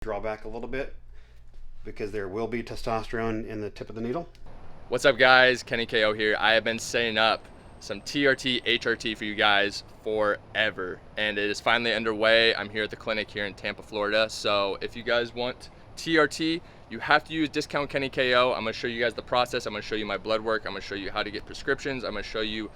drawback a little bit because there will be testosterone in the tip of the needle. What's up, guys? Kenny KO here. I have been setting up some TRT, HRT for you guys forever, and it is finally underway. I'm here at the clinic here in Tampa, Florida. So if you guys want TRT, you have to use discount Kenny KO. I'm gonna show you guys the process. I'm gonna show you my blood work. I'm gonna show you how to get prescriptions. I'm gonna show you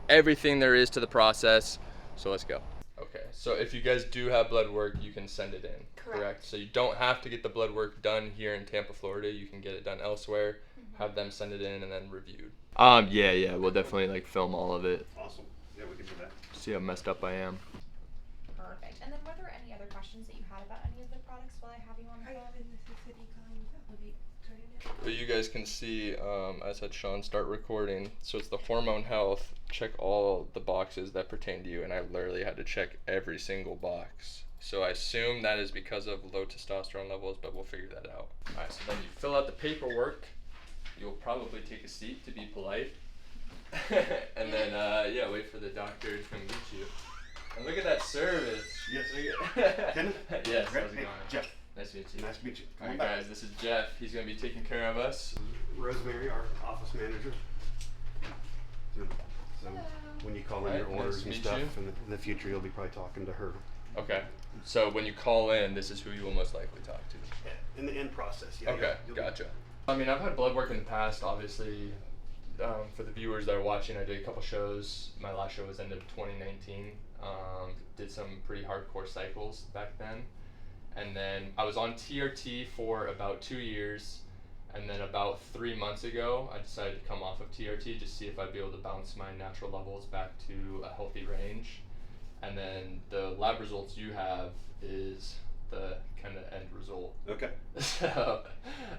everything there is to the process. So let's go. Okay, so if you guys do have blood work, you can send it in, correct? So you don't have to get the blood work done here in Tampa, Florida. You can get it done elsewhere, have them send it in, and then reviewed. Yeah, we'll definitely like film all of it. Awesome. Yeah, we can do that. See how messed up I am. Perfect. And then were there any other questions that you had about any of the products while I have you on the phone? But you guys can see, I said Sean, start recording. So it's the hormone health. Check all the boxes that pertain to you, and I literally had to check every single box. So I assume that is because of low testosterone levels, but we'll figure that out. All right, so then you fill out the paperwork. You'll probably take a seat to be polite. And then, wait for the doctor to come meet you. And look at that service. Yes. Kenneth? Yes, how's it going? Jeff. Nice to meet you. Nice to meet you. All right, guys, this is Jeff. He's going to be taking care of us. Rosemary, our office manager. So when you call in your orders and stuff, in the future, you'll be probably talking to her. Okay. So when you call in, this is who you will most likely talk to. Yeah, in the end process. Yeah. Okay, gotcha. I mean, I've had blood work in the past, obviously. For the viewers that are watching, I did a couple shows. My last show was end of 2019. Did some pretty hardcore cycles back then. And then I was on TRT for about 2 years. And then about 3 months ago, I decided to come off of TRT just see if I'd be able to bounce my natural levels back to a healthy range. And then the lab results you have is the kind of end result. Okay. So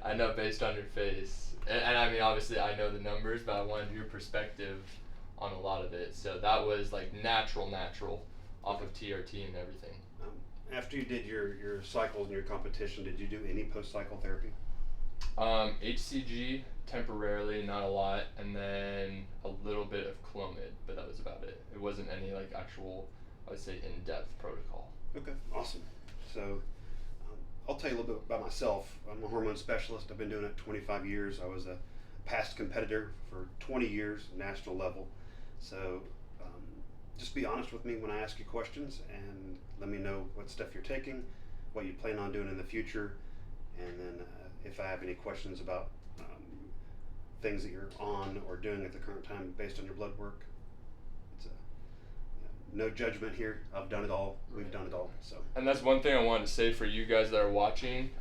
I know based on your face, and I mean, obviously I know the numbers, but I wanted your perspective on a lot of it. So that was like natural off of TRT and everything. After you did your cycles and your competition, did you do any post-cycle therapy? HCG temporarily, not a lot, and then a little bit of Clomid, but that was about it. It wasn't any like actual, I would say, in-depth protocol. Okay, awesome. So I'll tell you a little bit about myself. I'm a hormone specialist. I've been doing it 25 years. I was a past competitor for 20 years, national level. So just be honest with me when I ask you questions and let me know what stuff you're taking, what you plan on doing in the future, and then if I have any questions about things that you're on or doing at the current time based on your blood work. It's no judgment here. I've done it all. We've done it all. So. And that's one thing I wanted to say for you guys that are watching.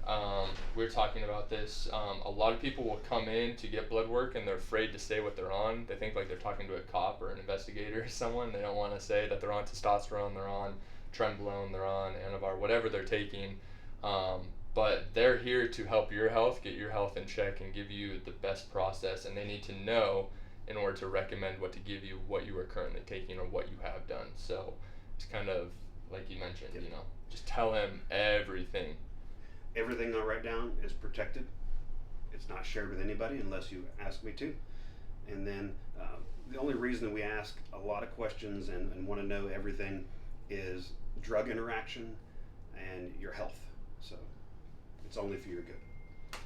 We're talking about this. A lot of people will come in to get blood work and they're afraid to say what they're on. They think like they're talking to a cop or an investigator or someone. They don't want to say that they're on testosterone, they're on trenbolone, they're on Anavar, whatever they're taking. But they're here to help your health, get your health in check, and give you the best process. And they need to know in order to recommend what to give you, what you are currently taking or what you have done. So it's kind of like you mentioned, Yep. just tell them everything. Everything I write down is protected. It's not shared with anybody unless you ask me to. And then the only reason that we ask a lot of questions and want to know everything is drug interaction and your health. So it's only for your good.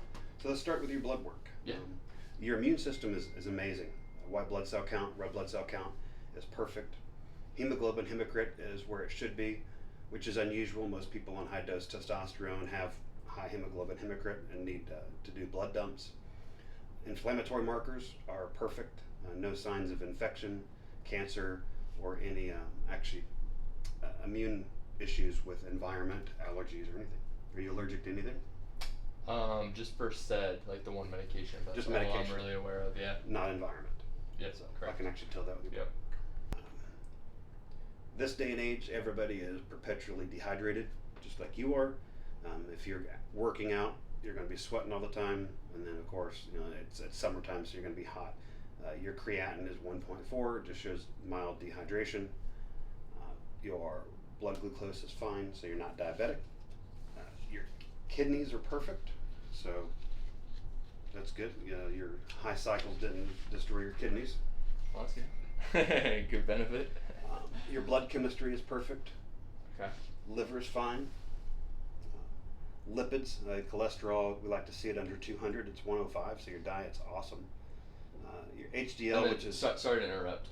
So let's start with your blood work. Yeah. Your immune system is amazing. White blood cell count, red blood cell count is perfect. Hemoglobin, hematocrit is where it should be, which is unusual. Most people on high dose testosterone have high hemoglobin, hematocrit, and need to do blood dumps. Inflammatory markers are perfect. No signs of infection, cancer, or any immune issues with environment, allergies, or anything. Are you allergic to anything? Just Versed, like the one medication. That's Just all medication. I'm really aware of, yeah. Not environment. Yes, So correct. I can actually tell that with you. Yep. This day and age, everybody is perpetually dehydrated, just like you are. If you're working out, you're going to be sweating all the time, and then of course, it's summertime, so you're going to be hot. Your creatinine is 1.4, it just shows mild dehydration. Your blood glucose is fine, so you're not diabetic. Your kidneys are perfect, so that's good. Your high cycles didn't destroy your kidneys. Well, that's good. Good benefit. Your blood chemistry is perfect. Okay. Liver is fine. Lipids, cholesterol, we like to see it under 200. It's 105, so your diet's awesome. Your HDL, And then, which is sorry to interrupt.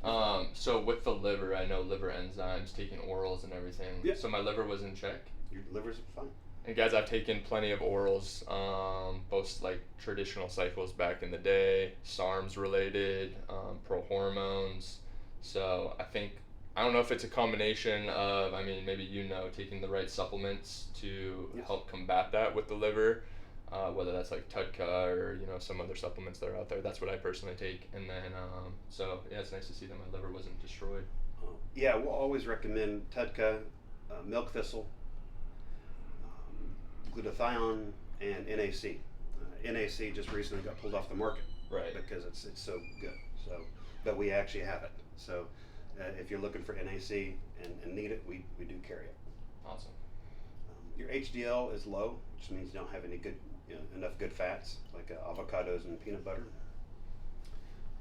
So with the liver, I know liver enzymes, taking orals and everything. Yeah. So my liver was in check. your liver's fine. And guys, I've taken plenty of orals, both like traditional cycles back in the day, SARMs related, pro hormones. So I don't know if it's a combination of, I mean, maybe taking the right supplements to Yes. help combat that with the liver, whether that's like Tudka or some other supplements that are out there. That's what I personally take, and then so yeah, it's nice to see that my liver wasn't destroyed. Yeah, we'll always recommend Tudka, milk thistle, glutathione, and NAC. NAC just recently got pulled off the market, Right. because it's so good. So, but we actually have it. So, if you're looking for NAC and need it, we do carry it. Awesome. Your HDL is low, which means you don't have any good enough good fats like avocados and peanut butter.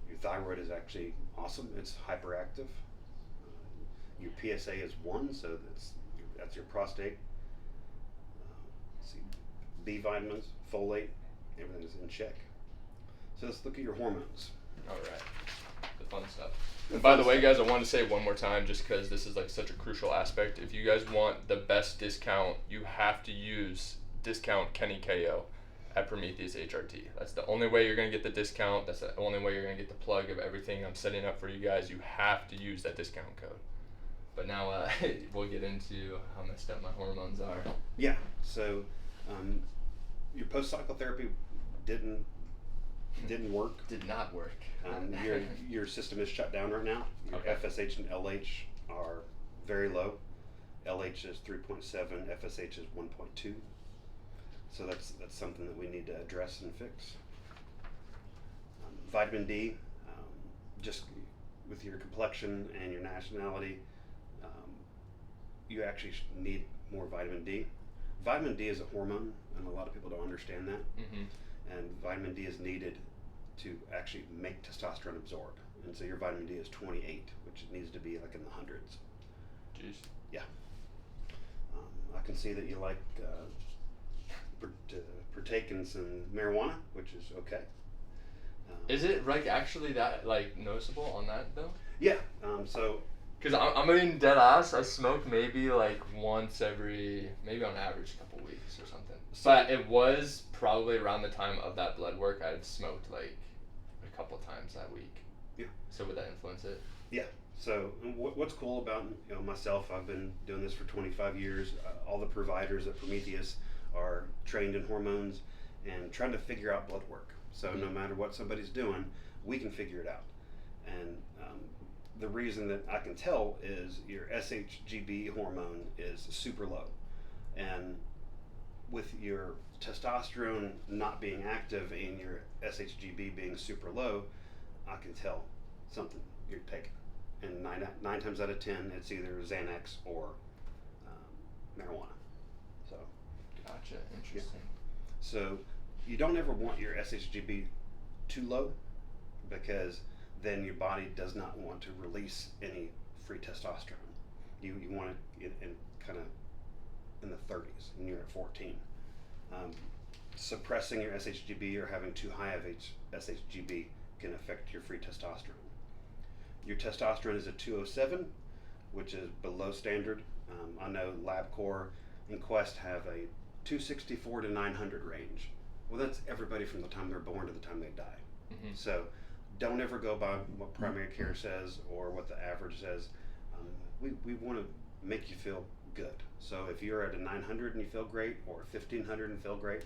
Your thyroid is actually awesome. It's hyperactive. Your PSA is 1, so that's your prostate. Let's see, B vitamins, folate, everything's in check. So let's look at your hormones. All right. The fun stuff. And by the way, guys, I want to say one more time, just because this is like such a crucial aspect. If you guys want the best discount, you have to use discount Kenny KO at Prometheus HRT. That's the only way you're going to get the discount. That's the only way you're going to get the plug of everything I'm setting up for you guys. You have to use that discount code. But now we'll get into how messed up my hormones are. Yeah. So your post-cycle therapy didn't work. Did not work. Your system is shut down right now. Your Okay. FSH and LH are very low. LH is 3.7, FSH is 1.2. So that's something that we need to address and fix. Vitamin D, just with your complexion and your nationality, you actually need more vitamin D. Vitamin D is a hormone, and a lot of people don't understand that. Mm-hmm. And vitamin D is needed to actually make testosterone absorb. And so your vitamin D is 28, which it needs to be like in the hundreds. Jeez. Yeah. I can see that you like partake in some marijuana, which is okay. Is it like actually that like noticeable on that though? Yeah. So Because I'm in dead ass. I smoke maybe like once every, maybe on average, a couple weeks or something. But it was probably around the time of that blood work I'd smoked like a couple times that week. Yeah. So would that influence it? yeah. So what's cool about myself? I've been doing this for 25 years. All the providers at Prometheus are trained in hormones and trying to figure out blood work. So no matter what somebody's doing, we can figure it out. And the reason that I can tell is your SHGB hormone is super low. And with your testosterone not being active and your SHGB being super low, I can tell something you're taking. And nine times out of 10, it's either Xanax or marijuana. So, Gotcha. Interesting. so you don't ever want your SHGB too low, because then your body does not want to release any free testosterone. You want it in kind of in the 30s, and you're at 14. Suppressing your SHGB or having too high of SHGB can affect your free testosterone. Your testosterone is a 207, which is below standard. I know LabCorp and Quest have a 264 to 900 range. Well, that's everybody from the time they're born to the time they die. Mm-hmm. So don't ever go by what primary care says or what the average says. We want to make you feel good. So if you're at a 900 and you feel great, or 1500 and feel great,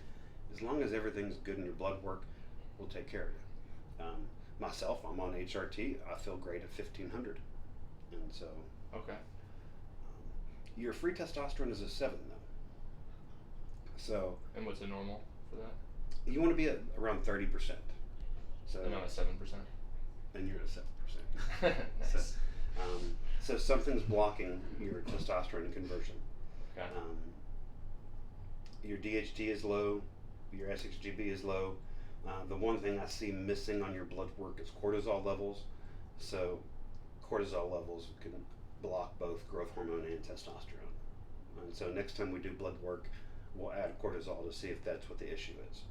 as long as everything's good in your blood work, we'll take care of you. Myself, I'm on HRT. I feel great at 1500, and so Okay. your free testosterone is a 7 though. So And what's the normal for that? you want to be at around 30%. So And I'm at 7%. and you're at 7%. Nice. So something's blocking your testosterone conversion. Okay. Your DHT is low, your SHGB is low. The one thing I see missing on your blood work is cortisol levels. So cortisol levels can block both growth hormone and testosterone. And so next time we do blood work, we'll add cortisol to see if that's what the issue is.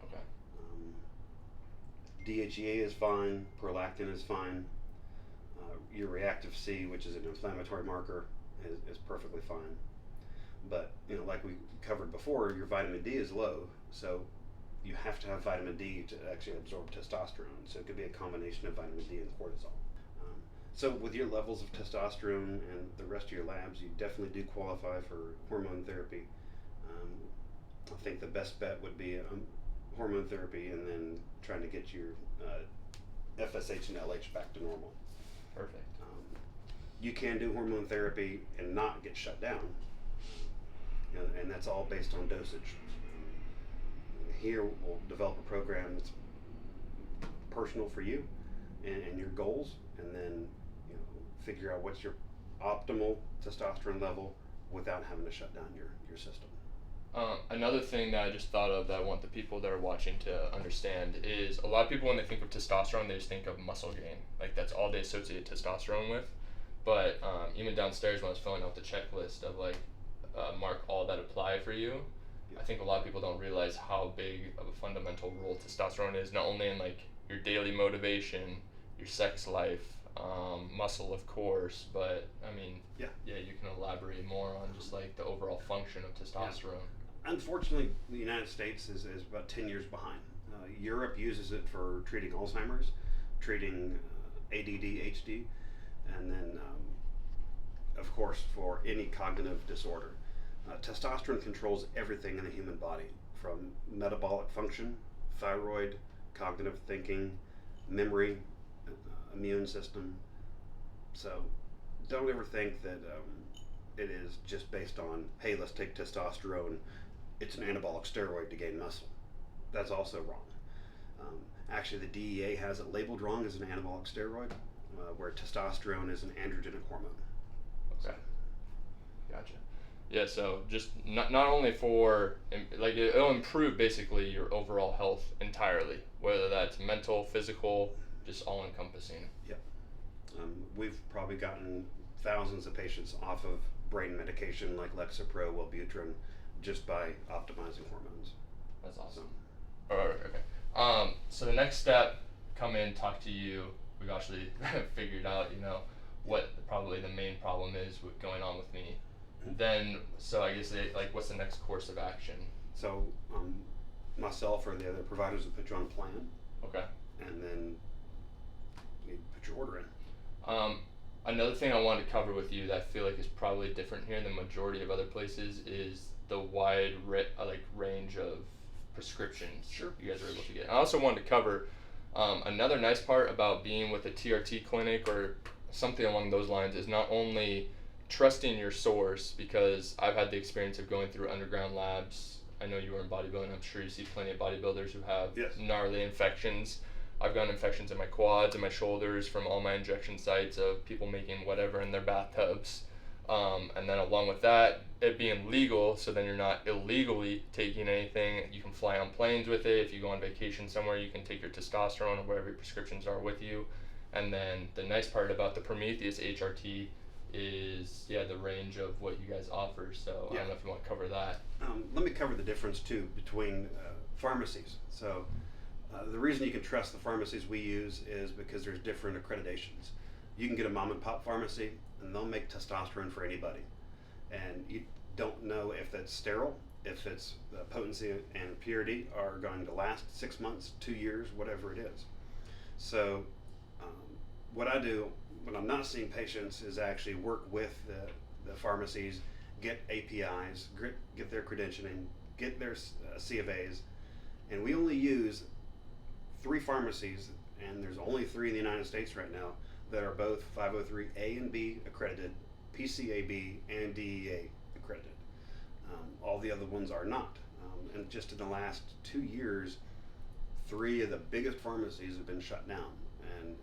Okay. DHEA is fine, prolactin is fine. Your reactive C, which is an inflammatory marker, is perfectly fine. But like we covered before, your vitamin D is low, so you have to have vitamin D to actually absorb testosterone. So it could be a combination of vitamin D and cortisol. So with your levels of testosterone and the rest of your labs, you definitely do qualify for hormone therapy. I think the best bet would be hormone therapy and then trying to get your FSH and LH back to normal. Perfect. You can do hormone therapy and not get shut down, and that's all based on dosage. Here we'll develop a program that's personal for you and your goals, and then figure out what's your optimal testosterone level without having to shut down your system. Another thing that I just thought of that I want the people that are watching to understand is a lot of people, when they think of testosterone, they just think of muscle gain. Like that's all they associate testosterone with. But even downstairs when I was filling out the checklist of mark all that apply for you, I think a lot of people don't realize how big of a fundamental role testosterone is, not only in your daily motivation, your sex life, muscle of course, but you can elaborate more on just the overall function of testosterone. Yeah. Unfortunately, the United States is about 10 years behind. Europe uses it for treating Alzheimer's, treating ADD, HD, and then of course for any cognitive disorder. Testosterone controls everything in the human body, from metabolic function, thyroid, cognitive thinking, memory, immune system. So don't ever think that it is just based on, hey, let's take testosterone, it's an anabolic steroid to gain muscle. That's also wrong. Actually, the DEA has it labeled wrong as an anabolic steroid, where testosterone is an androgenic hormone. Okay. Gotcha. Yeah, so just not only for, it'll improve basically your overall health entirely, whether that's mental, physical, just all encompassing. Yep. We've probably gotten thousands of patients off of brain medication like Lexapro, Wellbutrin, just by optimizing hormones. That's awesome. Okay. So the next step, come in, talk to you. We've actually figured out, what probably the main problem is going on with me. Then, so I guess what's the next course of action? So, myself or the other providers will put you on a plan. Okay. And then you put your order in. Another thing I wanted to cover with you that I feel is probably different here than the majority of other places is the wide range of prescriptions you guys are able to get. I also wanted to cover another nice part about being with a TRT clinic or something along those lines is not only trusting your source, because I've had the experience of going through underground labs. I know you were in bodybuilding. I'm sure you see plenty of bodybuilders who have gnarly infections. I've gotten infections in my quads and my shoulders from all my injection sites of people making whatever in their bathtubs. And then along with that, it being legal, so then you're not illegally taking anything. You can fly on planes with it. If you go on vacation somewhere, you can take your testosterone or whatever your prescriptions are with you. And then the nice part about the Prometheus HRT is the range of what you guys offer. So I don't know if you want to cover that. Let me cover the difference too between pharmacies. So the reason you can trust the pharmacies we use is because there's different accreditations. You can get a mom and pop pharmacy and they'll make testosterone for anybody, and you don't know if that's sterile, if its potency and purity are going to last 6 months, 2 years, whatever it is. So what I do when I'm not seeing patients is actually work with the pharmacies, get APIs, get their credentialing, get their C of A's, and we only use 3 pharmacies, and there's only 3 in the United States right now that are both 503A and B accredited, PCAB and DEA accredited. All the other ones are not. And just in the last 2 years, 3 of the biggest pharmacies have been shut down and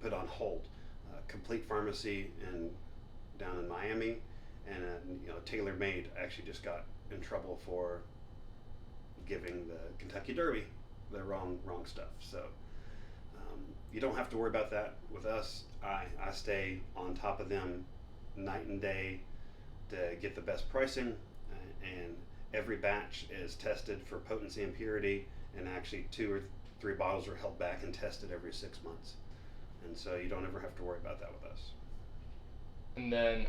put on hold. Complete Pharmacy down in Miami, and Tailor Made actually just got in trouble for giving the Kentucky Derby the wrong stuff. So you don't have to worry about that with us. I stay on top of them night and day to get the best pricing, and every batch is tested for potency and purity, and actually 2 or 3 bottles are held back and tested every 6 months. And so you don't ever have to worry about that with us. And then,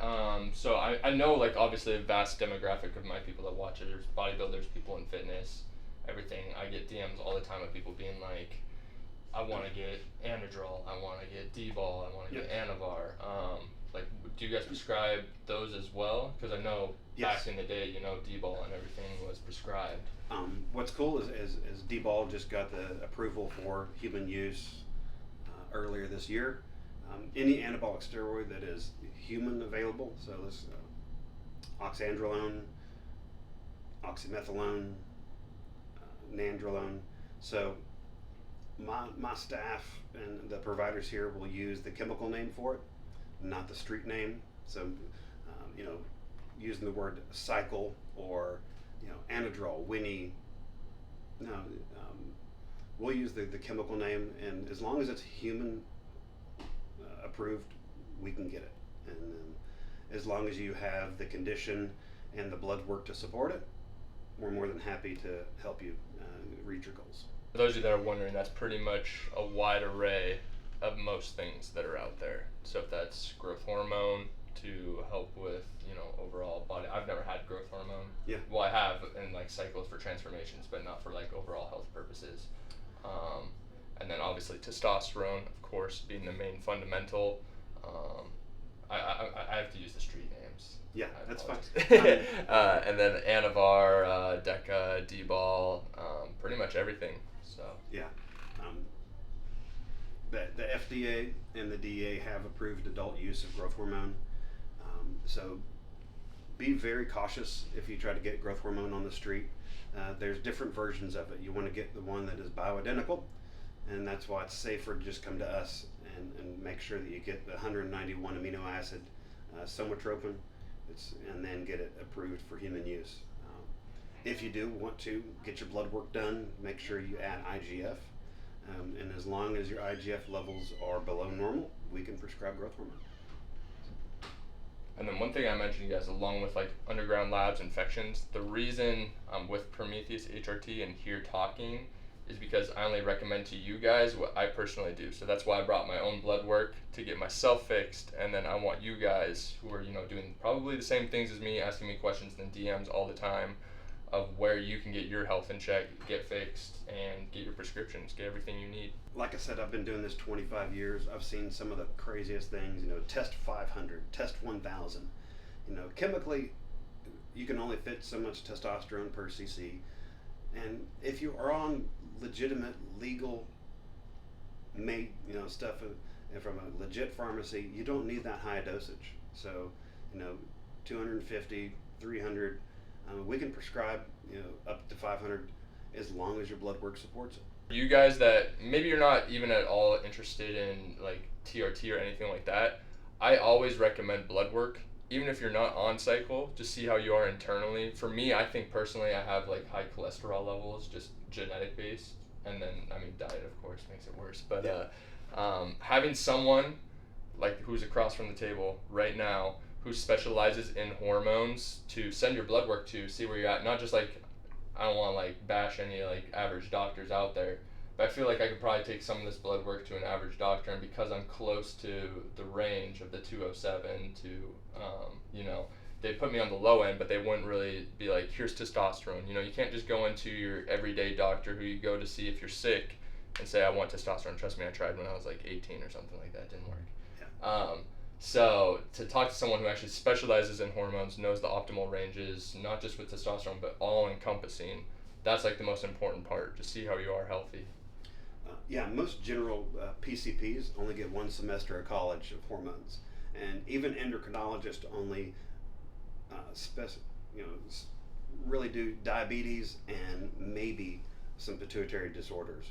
so I know, like, obviously a vast demographic of my people that watch it. There's bodybuilders, people in fitness, everything. I get DMs all the time of people being like, I want to get Anadrol, I want to get D-Ball, I want to get Anavar. Like, do you guys prescribe those as well? Because I know back in the day, you know, D-Ball and everything was prescribed. What's cool is D-Ball just got the approval for human use earlier this year. Any anabolic steroid that is human available, so this oxandrolone, oxymethylone, nandrolone. So my staff and the providers here will use the chemical name for it, not the street name. So you know, using the word cycle or, you know, Anadrol, Winnie. No, we'll use the chemical name, and as long as it's human approved, we can get it. And as long as you have the condition and the blood work to support it, we're more than happy to help you reach your goals. For those of you that are wondering, that's pretty much a wide array of most things that are out there. So if that's growth hormone to help with, you know, overall body. I've never had growth hormone. Yeah. Well, I have in like cycles for transformations, but not for like overall health purposes. And then obviously testosterone, of course, being the main fundamental. I have to use the street names. Yeah, that's fine. And then Anavar, Deca, D-Ball, pretty much everything. So yeah, the FDA and the DEA have approved adult use of growth hormone. So be very cautious if you try to get growth hormone on the street. There's different versions of it. You want to get the one that is bioidentical, and that's why it's safer to just come to us and make sure that you get the 191 amino acid somatropin, and then get it approved for human use. If you do want to get your blood work done, make sure you add IGF, and as long as your IGF levels are below normal, we can prescribe growth hormone. And then one thing I mentioned, you guys, along with like underground labs, infections, the reason I'm with Prometheus HRT and here talking is because I only recommend to you guys what I personally do. So that's why I brought my own blood work to get myself fixed, and then I want you guys who are, you know, doing probably the same things as me, asking me questions in the DMs all the time, of where you can get your health in check, get fixed, and get your prescriptions, get everything you need. Like I said, I've been doing this 25 years. I've seen some of the craziest things, you know, test 500, test 1,000. You know, chemically, you can only fit so much testosterone per cc. And if you are on legitimate, legal, made, you know, stuff from a legit pharmacy, you don't need that high dosage. So, you know, 250, 300, we can prescribe, you know, up to 500 as long as your blood work supports it. You guys that maybe you're not even at all interested in like TRT or anything like that, I always recommend blood work, even if you're not on cycle, just see how you are internally. For me, I think personally I have like high cholesterol levels, just genetic based, and then I mean diet of course makes it worse, but having someone like who's across from the table right now who specializes in hormones to send your blood work to, see where you're at, not just like, I don't want to like bash any like average doctors out there, but I feel like I could probably take some of this blood work to an average doctor, and because I'm close to the range of the 207 to, you know, they put me on the low end, but they wouldn't really be like, here's testosterone. You know, you can't just go into your everyday doctor who you go to see if you're sick and say, I want testosterone. Trust me, I tried when I was like 18 or something like that. It didn't work. Yeah. So to talk to someone who actually specializes in hormones, knows the optimal ranges, not just with testosterone, but all encompassing, that's like the most important part, to see how you are healthy. Yeah, most general PCPs only get 1 semester of college of hormones, and even endocrinologists only really do diabetes and maybe some pituitary disorders.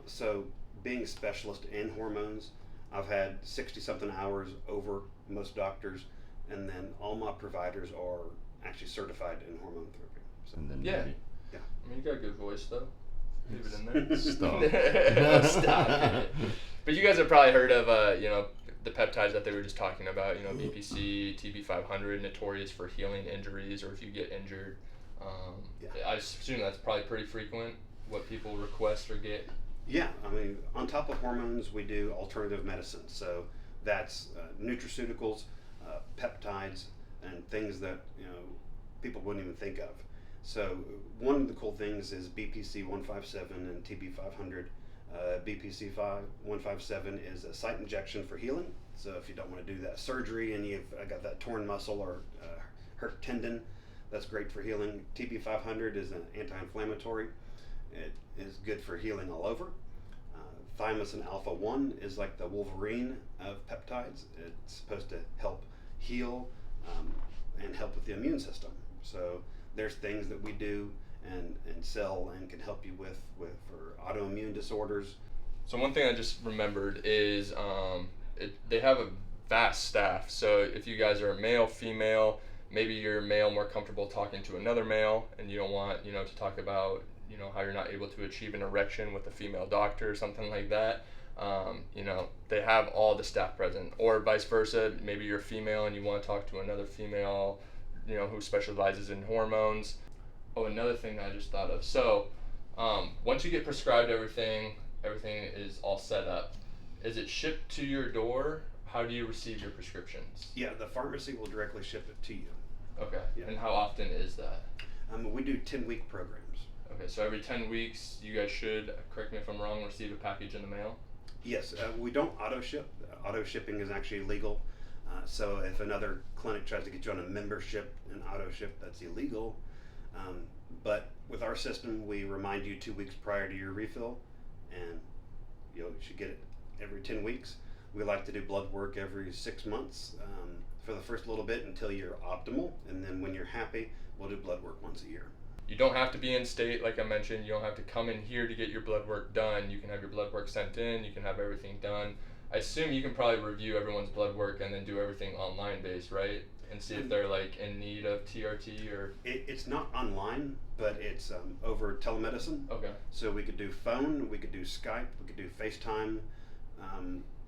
So being a specialist in hormones, I've had 60-something hours over most doctors, and then all my providers are actually certified in hormone therapy. So, And then Yeah. maybe- I mean, you got a good voice though. Leave it in there. Stop. Stop it. But you guys have probably heard of, you know, the peptides that they were just talking about, you know, BPC, TB500, notorious for healing injuries, or if you get injured, I assume that's probably pretty frequent, what people request or get. Yeah, I mean, on top of hormones, we do alternative medicine. So that's nutraceuticals, peptides, and things that people wouldn't even think of. So one of the cool things is BPC 157 and TB 500. BPC 157 is a site injection for healing. So if you don't want to do that surgery and you've got that torn muscle or hurt tendon, that's great for healing. TB 500 is an anti-inflammatory. It is good for healing all over. Thymosin alpha 1 is like the Wolverine of peptides. It's supposed to help heal and help with the immune system. So there's things that we do and sell and can help you with for autoimmune disorders. So one thing I just remembered is they have a vast staff. So if you guys are male, female, maybe you're male more comfortable talking to another male and you don't want to talk about how you're not able to achieve an erection with a female doctor or something like that. They have all the staff present, or vice versa. Maybe you're female and you want to talk to another female, who specializes in hormones. Oh, another thing I just thought of. So, once you get prescribed everything is all set up. Is it shipped to your door? How do you receive your prescriptions? Yeah, the pharmacy will directly ship it to you. Okay. Yeah. And how often is that? We do 10-week programs. Okay, so every 10 weeks, you guys should, correct me if I'm wrong, receive a package in the mail? Yes, we don't auto ship. Auto shipping is actually illegal. So if another clinic tries to get you on a membership and auto ship, that's illegal. But with our system, we remind you 2 weeks prior to your refill, and you should get it every 10 weeks. We like to do blood work every 6 months for the first little bit until you're optimal, and then when you're happy, we'll do blood work once a year. You don't have to be in state, like I mentioned. You don't have to come in here to get your blood work done. You can have your blood work sent in. You can have everything done. I assume you can probably review everyone's blood work and then do everything online based, right? And see if they're like in need of TRT or... It's not online, but it's over telemedicine. Okay. So we could do phone, we could do Skype, we could do FaceTime,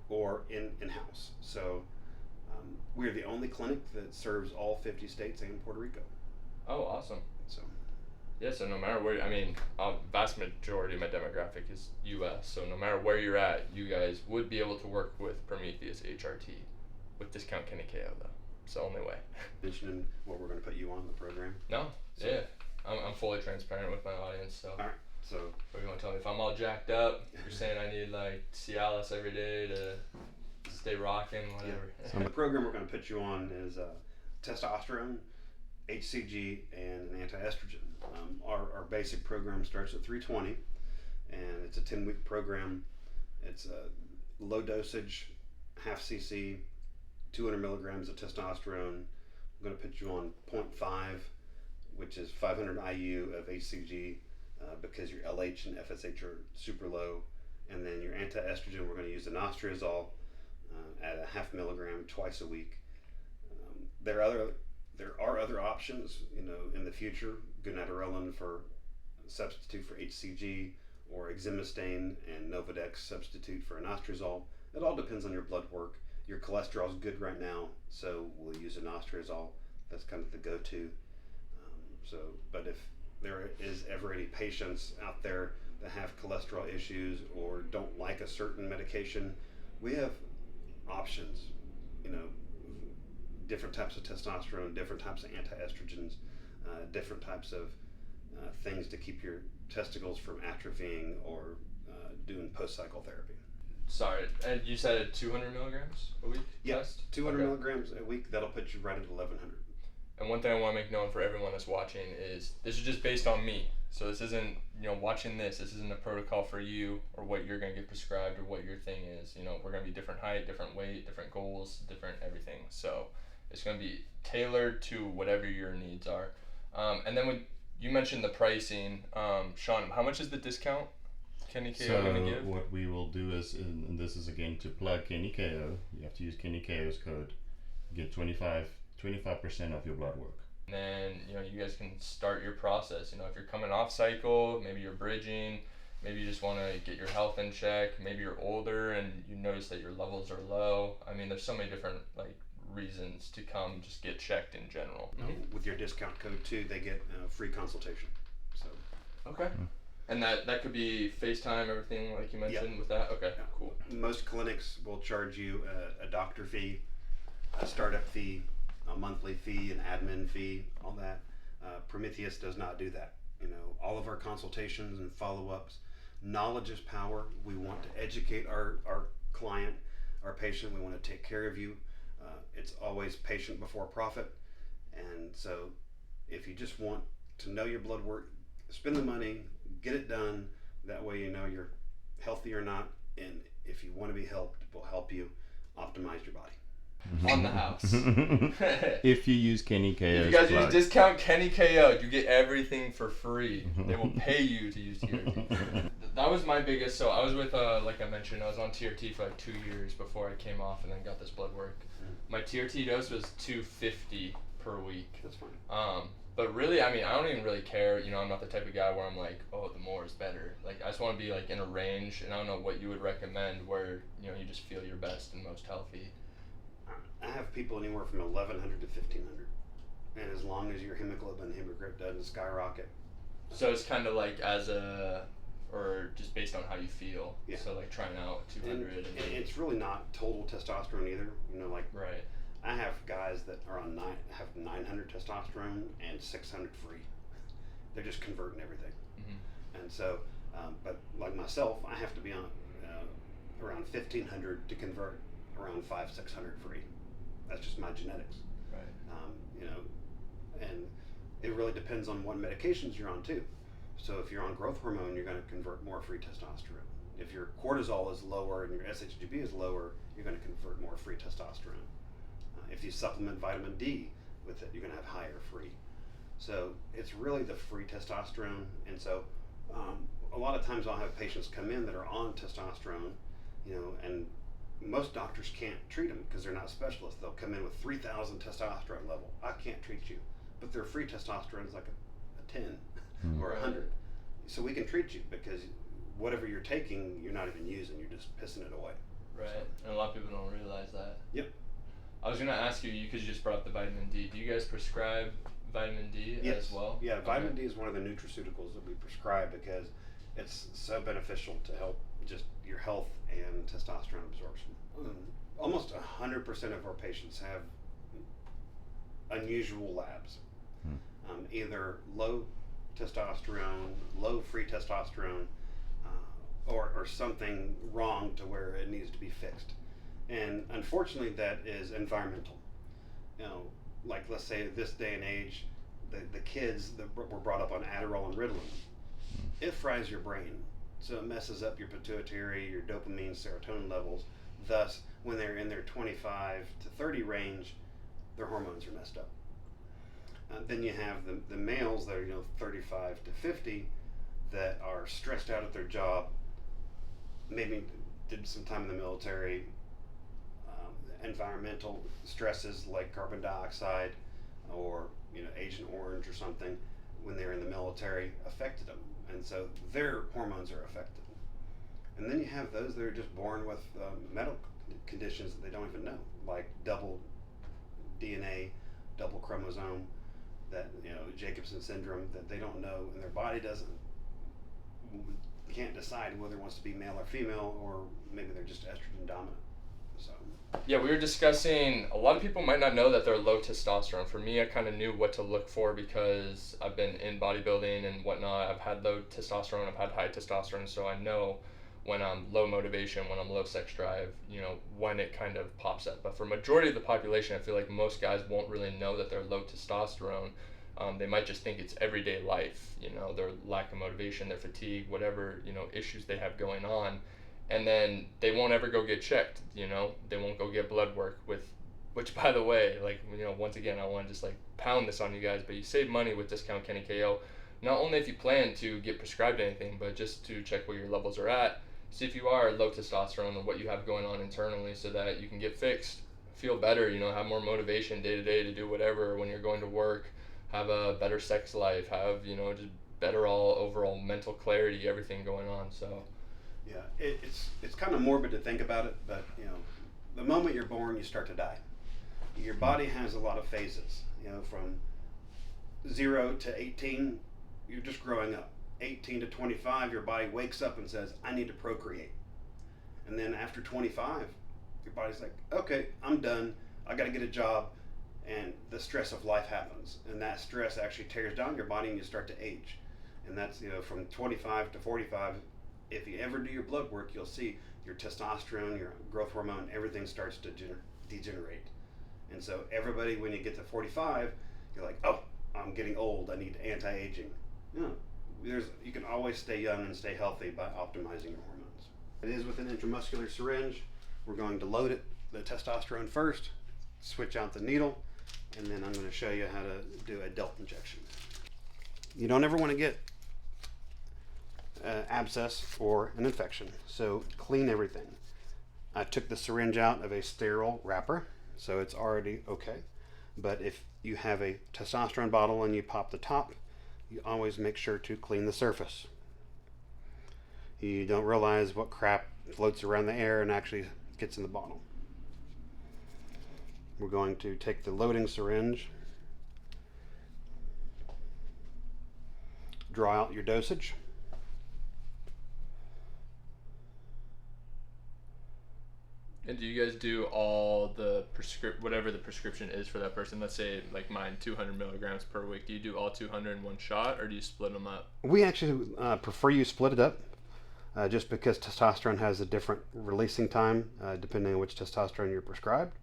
or in-house. So we're the only clinic that serves all 50 states and Puerto Rico. Oh, awesome. So. Yeah, so no matter where, vast majority of my demographic is U.S., so no matter where you're at, you guys would be able to work with Prometheus HRT with discount Kenny KO, though. It's the only way. Mentioning what we're going to put you on the program. No, So. yeah. I'm fully transparent with my audience, so. All right, so. What do you want to tell me? If I'm all jacked up, you're saying I need like Cialis every day to stay rocking, whatever. Yeah. So the program we're going to put you on is testosterone, HCG, and an anti-estrogen. Our basic program starts at 320, and it's a 10-week program. It's a low dosage, half cc, 200 milligrams of testosterone. I'm going to put you on 0.5, which is 500 IU of HCG, because your LH and FSH are super low. And then your anti-estrogen, we're going to use inostrozole at a half milligram twice a week. There are other options, in the future. Gonadorelin for substitute for HCG, or exemestane and Novadex substitute for inostrozole. It all depends on your blood work. Your cholesterol is good right now, so we'll use inostrozole. That's kind of the go-to. But if there is ever any patients out there that have cholesterol issues or don't like a certain medication, we have options. Different types of testosterone, different types of anti-estrogens, different types of things to keep your testicles from atrophying or doing post-cycle therapy. Sorry, and you said 200 milligrams a week Yes, test? 200 Okay. milligrams a week. That'll put you right at 1100. And one thing I want to make known for everyone that's watching is this is just based on me. So this isn't, watching this isn't a protocol for you or what you're going to get prescribed or what your thing is. We're going to be different height, different weight, different goals, different everything. So it's going to be tailored to whatever your needs are. And then when you mentioned the pricing, Sean, how much is the discount Kenny KO going to give? What we will do is, and this is again to plug Kenny KO, you have to use Kenny KO's code, get 25% of your blood work. And then, you guys can start your process. If you're coming off cycle, maybe you're bridging, maybe you just want to get your health in check, maybe you're older and you notice that your levels are low. There's so many different reasons to come just get checked in general. With your discount code too, they get free consultation. So. Okay. And that could be FaceTime, everything like you mentioned with that? Okay, cool. Most clinics will charge you a doctor fee, a startup fee, a monthly fee, an admin fee, all that. Prometheus does not do that. All of our consultations and follow-ups, knowledge is power. We want to educate our client, our patient. We want to take care of you. It's always patient before profit. And so if you just want to know your blood work, spend the money, get it done. That way you know you're healthy or not. And if you want to be helped, we'll help you optimize your body. On the house. If you use Kenny KO's if you guys plug. use discount Kenny KO, you get everything for free. They will pay you to use TRT. That was my biggest. So I was with, like I mentioned, I was on TRT for like 2 years before I came off and then got this blood work. My Trt dose was $250 per week. That's fine. But really, I mean, I don't even really care. I'm not the type of guy where I'm like, oh, the more is better. Like, I just want to be like in a range, and I don't know what you would recommend where you just feel your best and most healthy. I have people anywhere from 1,100 to 1,500, and as long as your hemoglobin hematocrit doesn't skyrocket. So it's kind of like or just based on how you feel. Yeah. So like trying out 200. And it's really not total testosterone either. Right. I have guys that are on 900 testosterone and 600 free. They're just converting everything. And so, but like myself, I have to be on around 1,500 to convert around 500-600 free. That's just my genetics. Right. And it really depends on what medications you're on too. So if you're on growth hormone, you're going to convert more free testosterone. If your cortisol is lower and your SHBG is lower, you're going to convert more free testosterone. If you supplement vitamin D with it, you're going to have higher free. So it's really the free testosterone. And so a lot of times I'll have patients come in that are on testosterone, and most doctors can't treat them because they're not specialists. They'll come in with 3,000 testosterone level. I can't treat you. But their free testosterone is like a 10 or 100. So we can treat you because whatever you're taking, you're not even using. You're just pissing it away. Right. So. And a lot of people don't realize that. Yep. I was going to ask you, because you just brought up the vitamin D. Do you guys prescribe vitamin D as well? Yeah, vitamin D is one of the nutraceuticals that we prescribe because it's so beneficial to help just your health and testosterone absorption. Almost 100% of our patients have unusual labs. Either low testosterone, low free testosterone, or something wrong to where it needs to be fixed. And unfortunately, that is environmental. Like let's say this day and age, the kids that were brought up on Adderall and Ritalin, it fries your brain. So it messes up your pituitary, your dopamine, serotonin levels. Thus, when they're in their 25 to 30 range, their hormones are messed up. Then you have the males that are 35 to 50 that are stressed out at their job, maybe did some time in the military, environmental stresses like carbon dioxide or Agent Orange or something when they're in the military affected them, and so their hormones are affected. And then you have those that are just born with medical conditions that they don't even know, like double DNA, double chromosome, that Jacobson syndrome, that they don't know, and their body can't decide whether it wants to be male or female, or maybe they're just estrogen dominant. So yeah, we were discussing, a lot of people might not know that they're low testosterone. For me, I kind of knew what to look for because I've been in bodybuilding and whatnot. I've had low testosterone, I've had high testosterone, so I know when I'm low motivation, when I'm low sex drive, when it kind of pops up. But for majority of the population, I feel like most guys won't really know that they're low testosterone. They might just think it's everyday life, their lack of motivation, their fatigue, whatever, issues they have going on. And then they won't ever go get checked, they won't go get blood work which by the way, once again, I want to just pound this on you guys, but you save money with discount Kenny KO, not only if you plan to get prescribed anything, but just to check where your levels are at, see if you are low testosterone and what you have going on internally so that you can get fixed, feel better, have more motivation day to day to do whatever when you're going to work, have a better sex life, have, just better overall mental clarity, everything going on, so. Yeah, it's kind of morbid to think about it, but the moment you're born, you start to die. Your body has a lot of phases. From 0 to 18, you're just growing up. 18 to 25, your body wakes up and says, I need to procreate. And then after 25, your body's like, okay, I'm done. I got to get a job. And the stress of life happens. And that stress actually tears down your body and you start to age. And that's, from 25 to 45. If you ever do your blood work, you'll see your testosterone, your growth hormone, everything starts to degenerate. And so everybody, when you get to 45, you're like, oh, I'm getting old. I need anti-aging. No, you can always stay young and stay healthy by optimizing your hormones. It is with an intramuscular syringe. We're going to load it, the testosterone first, switch out the needle, and then I'm going to show you how to do a DELT injection. You don't ever want to get abscess or an infection, so clean everything. I took the syringe out of a sterile wrapper, so it's already okay. But if you have a testosterone bottle and you pop the top, you always make sure to clean the surface. You don't realize what crap floats around the air and actually gets in the bottle. We're going to take the loading syringe, draw out your dosage. And do you guys do all the whatever the prescription is for that person? Let's say like mine, 200 milligrams per week. Do you do all 200 in one shot, or do you split them up? We actually prefer you split it up, just because testosterone has a different releasing time depending on which testosterone you're prescribed.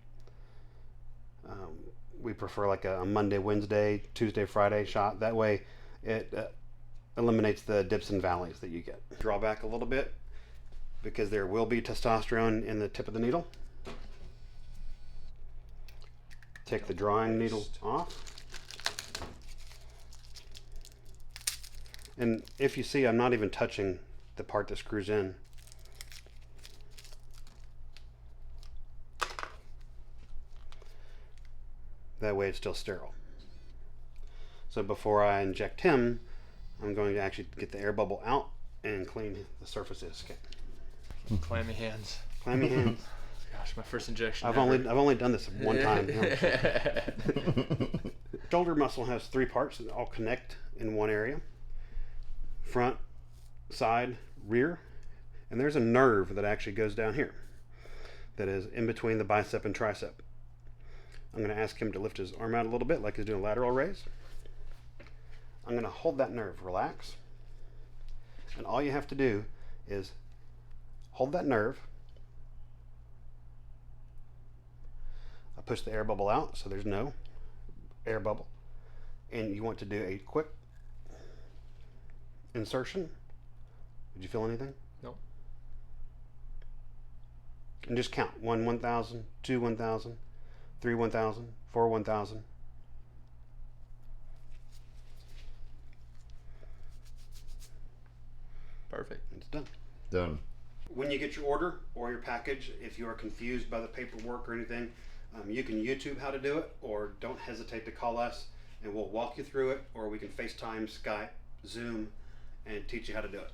We prefer like a Monday, Wednesday, Tuesday, Friday shot. That way it eliminates the dips and valleys that you get. Draw back a little bit, because there will be testosterone in the tip of the needle. Take the drawing needle off. And if you see, I'm not even touching the part that screws in. That way it's still sterile. So before I inject him, I'm going to actually get the air bubble out and clean the surface of his skin. Clammy hands. Clammy hands. Gosh, my first injection. I've only done this one time. Shoulder muscle has 3 parts that all connect in one area: front, side, rear, and there's a nerve that actually goes down here that is in between the bicep and tricep. I'm going to ask him to lift his arm out a little bit like he's doing a lateral raise. I'm going to hold that nerve, relax, and all you have to do is hold that nerve. I push the air bubble out so there's no air bubble. And you want to do a quick insertion. Did you feel anything? No. And just count. 1, 1,000, 2, 1,000, 3, 1,000, 4, 1,000. Perfect. It's done. Done. When you get your order or your package, if you are confused by the paperwork or anything, you can YouTube how to do it, or don't hesitate to call us and we'll walk you through it, or we can FaceTime, Skype, Zoom, and teach you how to do it.